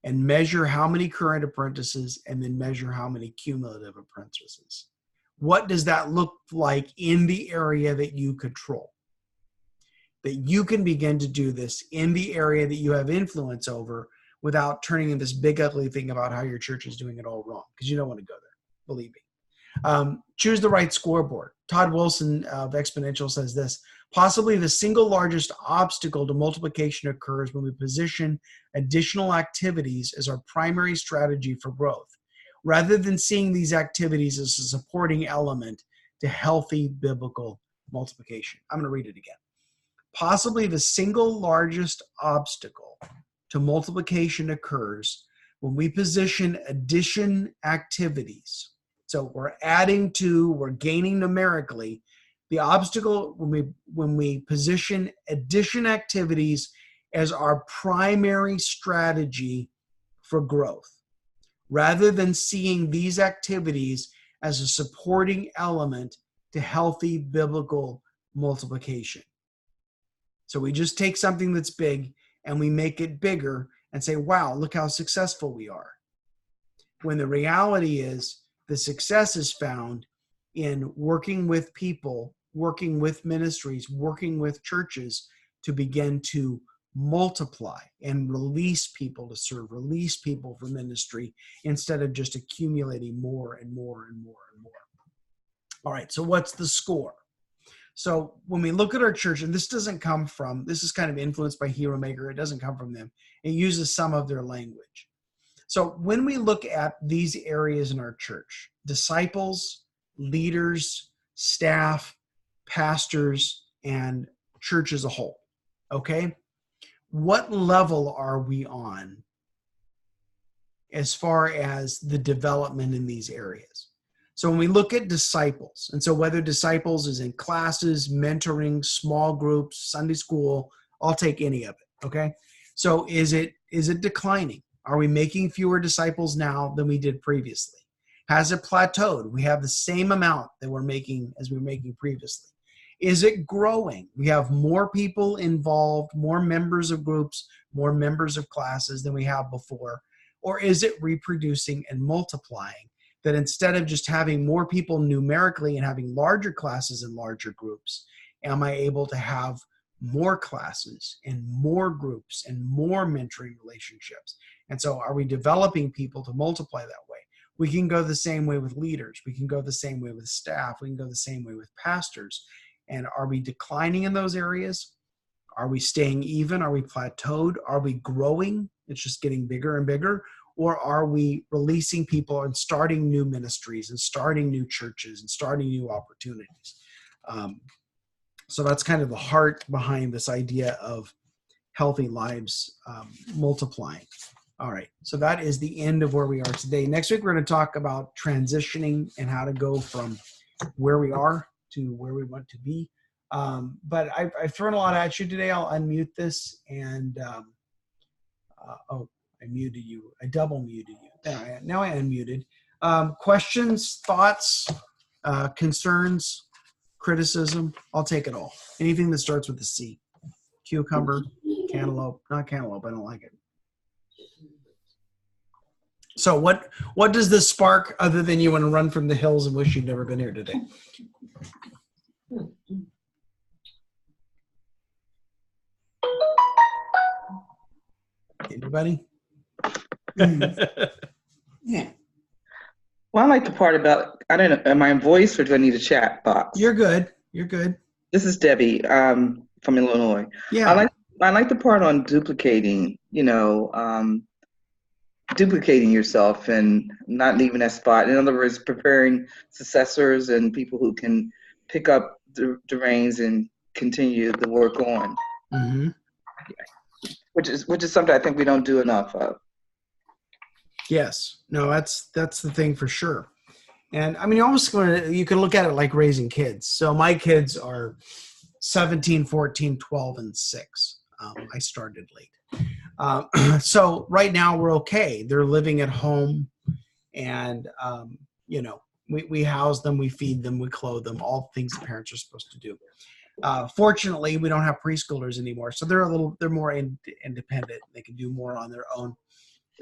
and measure how many current apprentices and then measure how many cumulative apprentices? What does that look like in the area that you control? That you can begin to do this in the area that you have influence over without turning into this big ugly thing about how your church is doing it all wrong, because you don't want to go there, believe me. Choose the right scoreboard. Todd Wilson of Exponential says this: possibly the single largest obstacle to multiplication occurs when we position additional activities as our primary strategy for growth, rather than seeing these activities as a supporting element to healthy biblical multiplication. I'm going to read it again. Possibly the single largest obstacle to multiplication occurs when we position addition activities. So we're adding to, we're gaining numerically. The obstacle when we position addition activities as our primary strategy for growth, rather than seeing these activities as a supporting element to healthy biblical multiplication. So we just take something that's big and we make it bigger and say, wow, look how successful we are. When the reality is the success is found in working with people, working with ministries, working with churches to begin to multiply and release people to serve, release people for ministry, instead of just accumulating more and more and more and more. All right, so what's the score? So when we look at our church, and this is kind of influenced by Hero Maker, it doesn't come from them. It uses some of their language. So when we look at these areas in our church, disciples, leaders, staff, pastors, and church as a whole, okay? What level are we on as far as the development in these areas? So when we look at disciples, and so whether disciples is in classes, mentoring, small groups, Sunday school, I'll take any of it, okay? So is it declining? Are we making fewer disciples now than we did previously? Has it plateaued? We have the same amount that we're making as we were making previously. Is it growing? We have more people involved, more members of groups, more members of classes than we have before. Or is it reproducing and multiplying? That instead of just having more people numerically and having larger classes and larger groups, am I able to have more classes and more groups and more mentoring relationships? And so are we developing people to multiply that way? We can go the same way with leaders. We can go the same way with staff. We can go the same way with pastors. And are we declining in those areas? Are we staying even? Are we plateaued? Are we growing? It's just getting bigger and bigger. Or are we releasing people and starting new ministries and starting new churches and starting new opportunities? So that's kind of the heart behind this idea of healthy lives multiplying. All right, so that is the end of where we are today. Next week, we're going to talk about transitioning and how to go from where we are to where we want to be. But I've thrown a lot at you today. I'll unmute this and, I muted you. I double muted you. Now I unmuted. Questions, thoughts, concerns, criticism, I'll take it all. Anything that starts with a C. Cucumber, cantaloupe, not cantaloupe, I don't like it. So what does this spark other than you want to run from the hills and wish you'd never been here today? Anybody? Yeah. Well, I like the part about, I don't know, am I in voice or do I need a chat box? You're good. You're good. This is Debbie from Illinois. Yeah. I like the part on duplicating, duplicating yourself and not leaving that spot. In other words, preparing successors and people who can pick up the reins and continue the work on. Mm-hmm. Which is something I think we don't do enough of. Yes. No, that's the thing for sure. And I mean, you can look at it like raising kids. So my kids are 17, 14, 12, and 6. I started late. So right now we're okay. They're living at home and, We house them, we feed them, we clothe them, all the things that parents are supposed to do. Fortunately, we don't have preschoolers anymore, so they're more independent. They can do more on their own.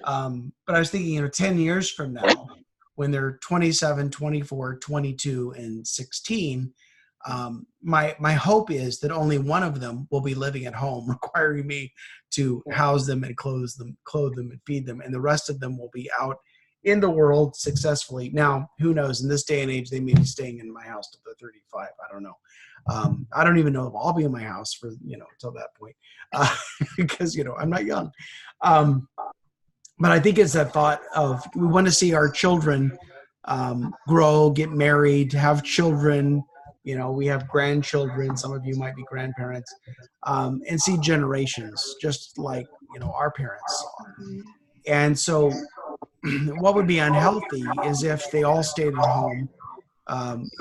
But I was thinking, 10 years from now, when they're 27, 24, 22, and 16, my hope is that only one of them will be living at home, requiring me to house them and clothe them and feed them, and the rest of them will be out in the world successfully. Now, who knows? In this day and age, they may be staying in my house till they're 35. I don't know. I don't even know if I'll be in my house for till that point, because I'm not young. But I think it's that thought of, we want to see our children grow, get married, have children. We have grandchildren. Some of you might be grandparents, and see generations just like our parents saw. And so, what would be unhealthy is if they all stayed at home,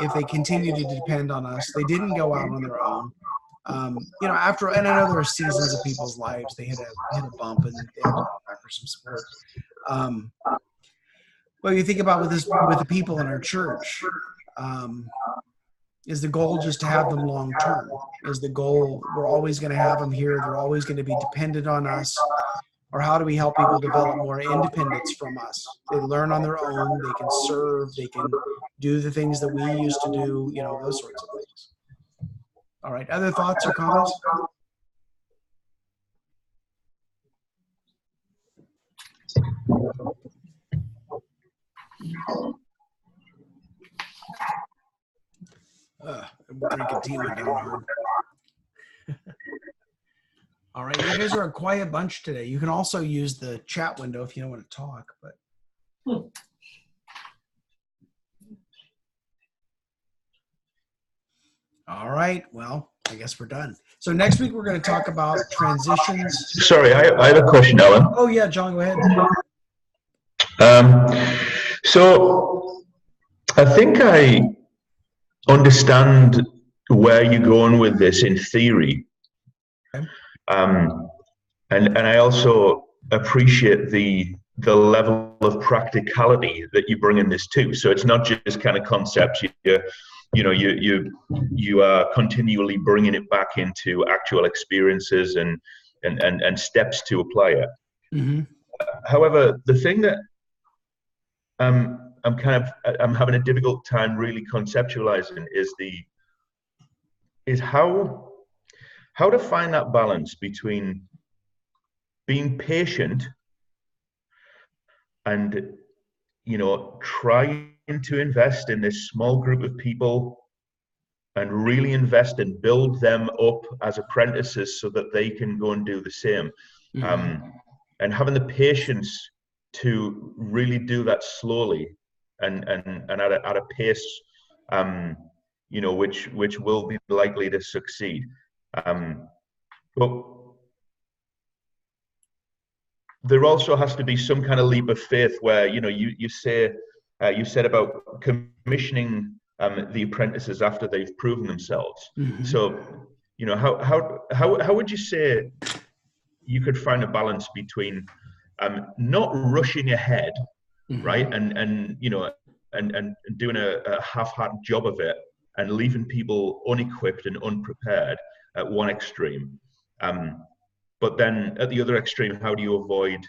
if they continue to depend on us, they didn't go out on their own. And I know there are seasons of people's lives they hit a bump and they have to go back for some support. But you think about with the people in our church, is the goal just to have them long term? Is the goal we're always going to have them here? They're always going to be dependent on us? Or how do we help people develop more independence from us? They learn on their own. They can serve. They can do the things that we used to do. Those sorts of things. All right. Other thoughts or comments? Drinking tea went down hard. All right, you guys are a quiet bunch today. You can also use the chat window if you don't want to talk, but. All right, well, I guess we're done. So next week we're going to talk about transitions. Sorry, I have a question, Alan. Oh yeah, John, go ahead. So I think I understand where you're going with this in theory. Okay. And I also appreciate the level of practicality that you bring in this too. So it's not just kind of concepts. You are continually bringing it back into actual experiences and steps to apply it. Mm-hmm. However, the thing that I'm having a difficult time really conceptualizing is how to find that balance between being patient and trying to invest in this small group of people and really invest and build them up as apprentices so that they can go and do the same. Mm-hmm. And having the patience to really do that slowly and at a pace which will be likely to succeed. But there also has to be some kind of leap of faith where you said about commissioning the apprentices after they've proven themselves. Mm-hmm. So how would you say you could find a balance between not rushing ahead, mm-hmm. right, and doing a half-hearted job of it and leaving people unequipped and unprepared at one extreme, but then at the other extreme, how do you avoid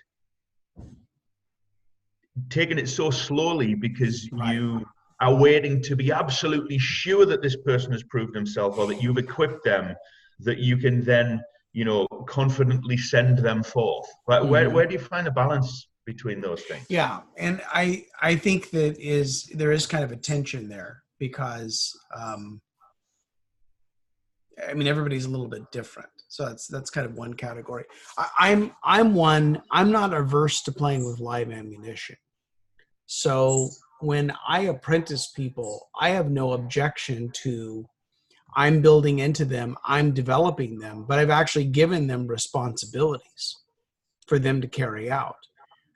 taking it so slowly because right. you are waiting to be absolutely sure that this person has proved himself or that you've equipped them, that you can then confidently send them forth? Like, mm-hmm. where do you find a balance between those things? Yeah, and I think that there is kind of a tension there because everybody's a little bit different, so that's kind of one category. I'm not averse to playing with live ammunition. So when I apprentice people, I have no objection to, I'm building into them, I'm developing them, but I've actually given them responsibilities for them to carry out.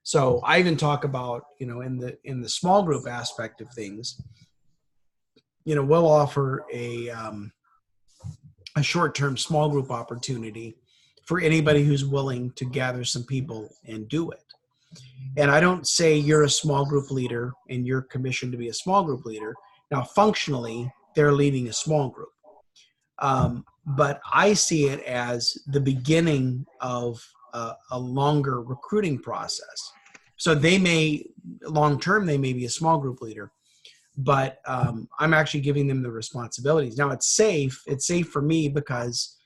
So I even talk about, in the small group aspect of things, we'll offer a short-term small group opportunity for anybody who's willing to gather some people and do it. And I don't say you're a small group leader and you're commissioned to be a small group leader. Now, functionally, they're leading a small group. But I see it as the beginning of a longer recruiting process. So they may, long term, they may be a small group leader, but I'm actually giving them the responsibilities. Now it's safe. It's safe for me because,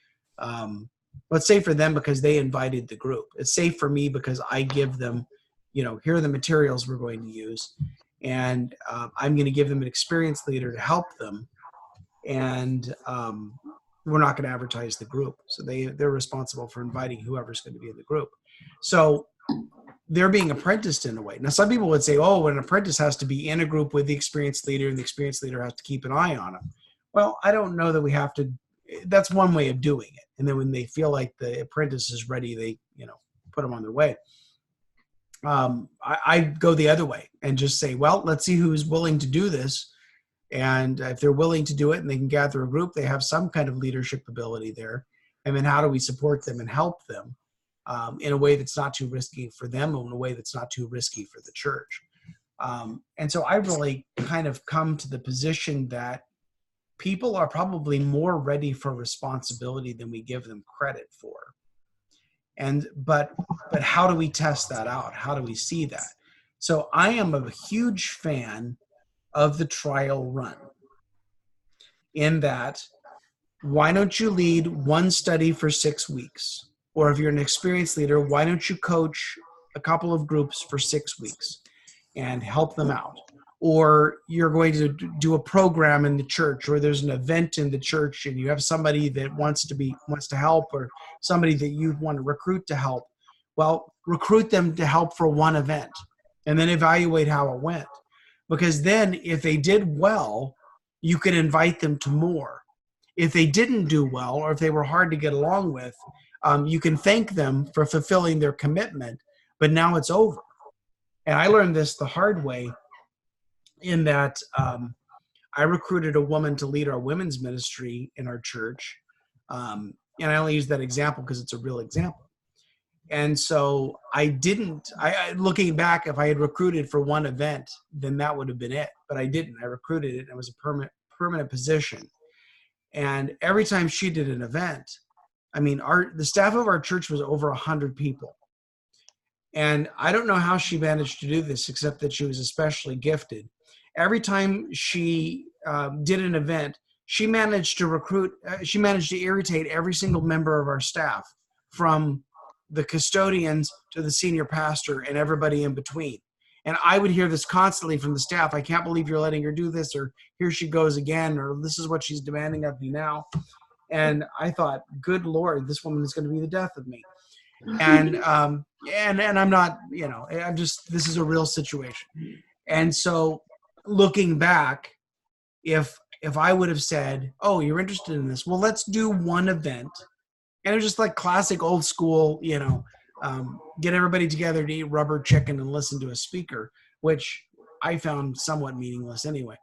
it's safe for them because they invited the group. It's safe for me because I give them, here are the materials we're going to use. And I'm going to give them an experienced leader to help them. And we're not going to advertise the group. So they're responsible for inviting whoever's going to be in the group. So they're being apprenticed in a way. Now, some people would say, oh, an apprentice has to be in a group with the experienced leader and the experienced leader has to keep an eye on them. Well, I don't know that we have to. That's one way of doing it. And then when they feel like the apprentice is ready, they, put them on their way. I go the other way and just say, well, let's see who's willing to do this. And if they're willing to do it and they can gather a group, they have some kind of leadership ability there. And then how do we support them and help them in a way that's not too risky for them and in a way that's not too risky for the church? And so I really kind of come to the position that people are probably more ready for responsibility than we give them credit for. But how do we test that out? How do we see that? So I am a huge fan of the trial run, in that, why don't you lead one study for 6 weeks? Or if you're an experienced leader, why don't you coach a couple of groups for 6 weeks and help them out? Or you're going to do a program in the church, or there's an event in the church and you have somebody that wants to help, or somebody that you want to recruit to help. Well, recruit them to help for one event and then evaluate how it went. Because then if they did well, you can invite them to more. If they didn't do well, or if they were hard to get along with, you can thank them for fulfilling their commitment, but now it's over. And I learned this the hard way, in that I recruited a woman to lead our women's ministry in our church. And I only use that example because it's a real example. And so looking back, if I had recruited for one event, then that would have been it. But I didn't. I recruited it, and it was a permanent position. And every time she did an event, the staff of our church was over 100 people. And I don't know how she managed to do this, except that she was especially gifted. Every time she did an event, she managed to irritate every single member of our staff, from the custodians to the senior pastor and everybody in between. And I would hear this constantly from the staff: I can't believe you're letting her do this, or here she goes again, or this is what she's demanding of me now. And I thought, good Lord, this woman is going to be the death of me. And I'm not, this is a real situation. And so looking back, if I would have said, oh, you're interested in this, well, let's do one event. And it was just like classic old school, get everybody together to eat rubber chicken and listen to a speaker, which I found somewhat meaningless anyway.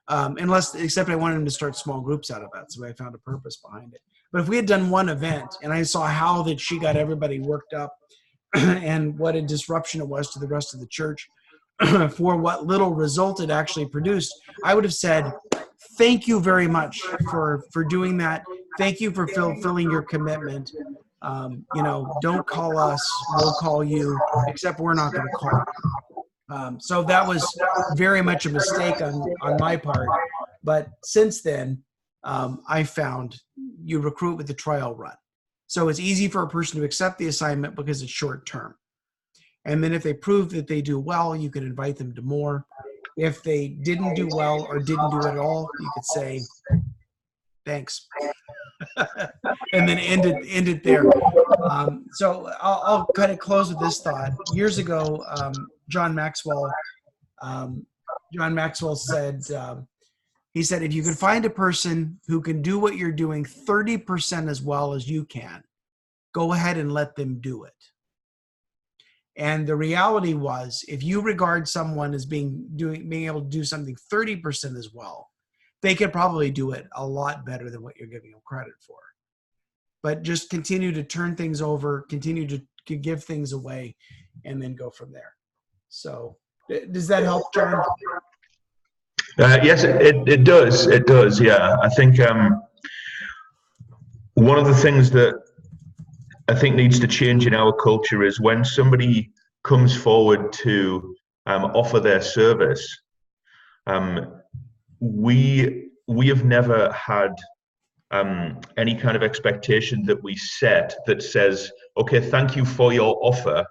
Except I wanted them to start small groups out of that. So I found a purpose behind it. But if we had done one event and I saw how that she got everybody worked up and what a disruption it was to the rest of the church for what little result it actually produced, I would have said, thank you very much for doing that. Thank you for fulfilling your commitment. Don't call us, we'll call you, except we're not going to call. So that was very much a mistake on my part. But since then, I found you recruit with the trial run. So it's easy for a person to accept the assignment because it's short term. And then if they prove that they do well, you can invite them to more. If they didn't do well or didn't do it at all, you could say, thanks. And then end it there. So I'll kind of close with this thought. Years ago, John Maxwell said, he said, if you can find a person who can do what you're doing 30% as well as you can, go ahead and let them do it. And the reality was, if you regard someone as being able to do something 30% as well, they could probably do it a lot better than what you're giving them credit for. But just continue to turn things over, continue to give things away, and then go from there. So does that help, John? Yes, it does. It does. Yeah, I think one of the things that I think needs to change in our culture is when somebody comes forward to offer their service. We have never had any kind of expectation that we set that says, okay, thank you for your offer.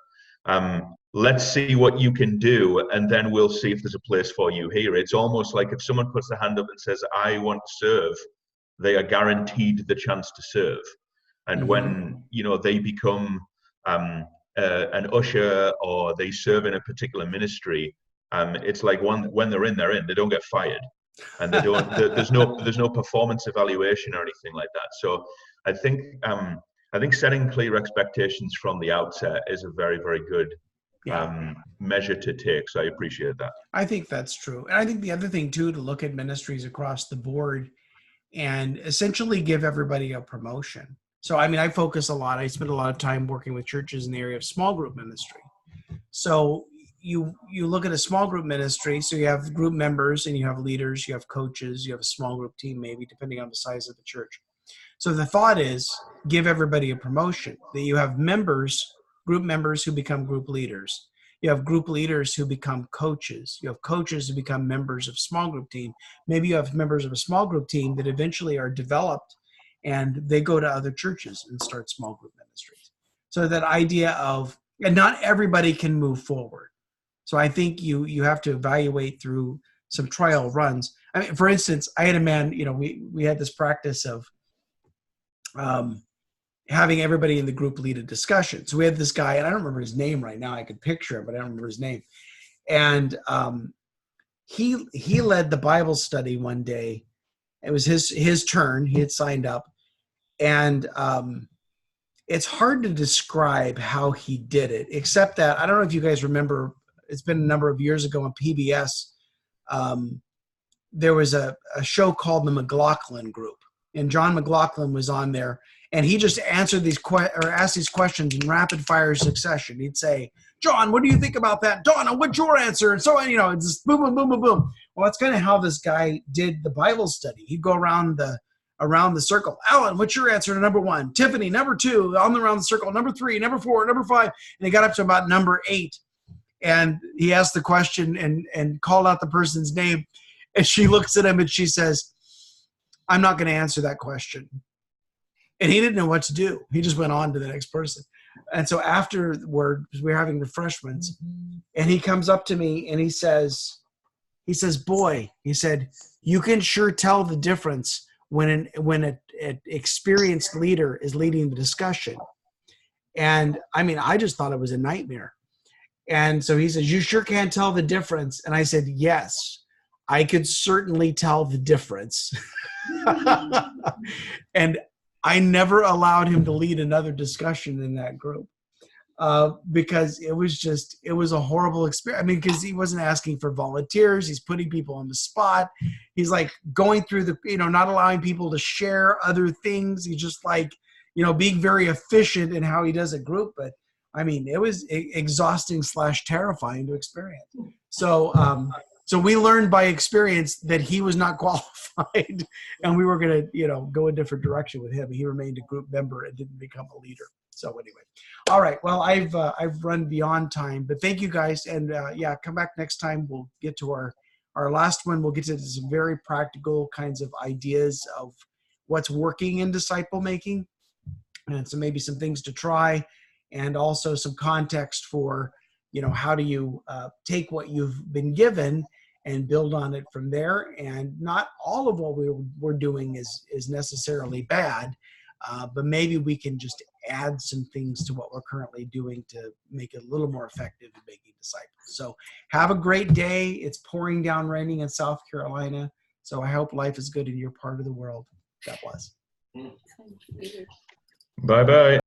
Let's see what you can do, and then we'll see if there's a place for you here. It's almost like if someone puts their hand up and says, I want to serve, they are guaranteed the chance to serve. And when, you know, they become an usher or they serve in a particular ministry, it's like when they're in, they don't get fired. And they don't, there's no performance evaluation or anything like that. So I think setting clear expectations from the outset is a very, very good measure to take. So I appreciate that. I think that's true. And I think the other thing too, to look at ministries across the board and essentially give everybody a promotion. So, I mean, I spend a lot of time working with churches in the area of small group ministry. So you look at a small group ministry, so you have group members and you have leaders, you have coaches, you have a small group team, maybe depending on the size of the church. So the thought is give everybody a promotion, that you have group members who become group leaders. You have group leaders who become coaches. You have coaches who become members of small group team. Maybe you have members of a small group team that eventually are developed and they go to other churches and start small group ministries. So that idea of, and not everybody can move forward. So I think you have to evaluate through some trial runs. I mean, for instance, I had a man, you know, we had this practice of having everybody in the group lead a discussion. So we had this guy, and I don't remember his name right now. I could picture him, but I don't remember his name. And he led the Bible study one day. It was his turn. He had signed up. And it's hard to describe how he did it, except that, I don't know if you guys remember, it's been a number of years ago on PBS, there was a show called The McLaughlin Group. And John McLaughlin was on there, and he just answered asked these questions in rapid fire succession. He'd say, John, what do you think about that? Donna, what's your answer? And so on, you know, it's just boom, boom, boom, boom, boom. Well, that's kind of how this guy did the Bible study. He'd go around the circle. Alan, what's your answer to number 1? Tiffany, number 2, around the circle. Number 3, number 4, number 5. And he got up to about number 8. And he asked the question and called out the person's name. And she looks at him and she says, I'm not going to answer that question. And he didn't know what to do. He just went on to the next person. And so afterward, we're having refreshments. And he comes up to me and he says, boy, he said, you can sure tell the difference when an experienced leader is leading the discussion. And I mean, I just thought it was a nightmare. And so he says, you sure can't tell the difference. And I said, yes, I could certainly tell the difference. And I never allowed him to lead another discussion in that group because it was a horrible experience. I mean, because he wasn't asking for volunteers. He's putting people on the spot. He's like going through not allowing people to share other things. He's just like, being very efficient in how he does a group. But I mean, it was exhausting / terrifying to experience. So we learned by experience that he was not qualified, and we were going to, go a different direction with him. He remained a group member and didn't become a leader. So anyway, all right. Well, I've run beyond time, but thank you guys, and come back next time. We'll get to our last one. We'll get to some very practical kinds of ideas of what's working in disciple making, and so maybe some things to try, and also some context for how do you take what you've been given and build on it from there. And not all of what we're doing is necessarily bad, but maybe we can just add some things to what we're currently doing to make it a little more effective in making disciples. So have a great day. It's pouring down raining in South Carolina. So I hope life is good in your part of the world. God bless. Bye-bye.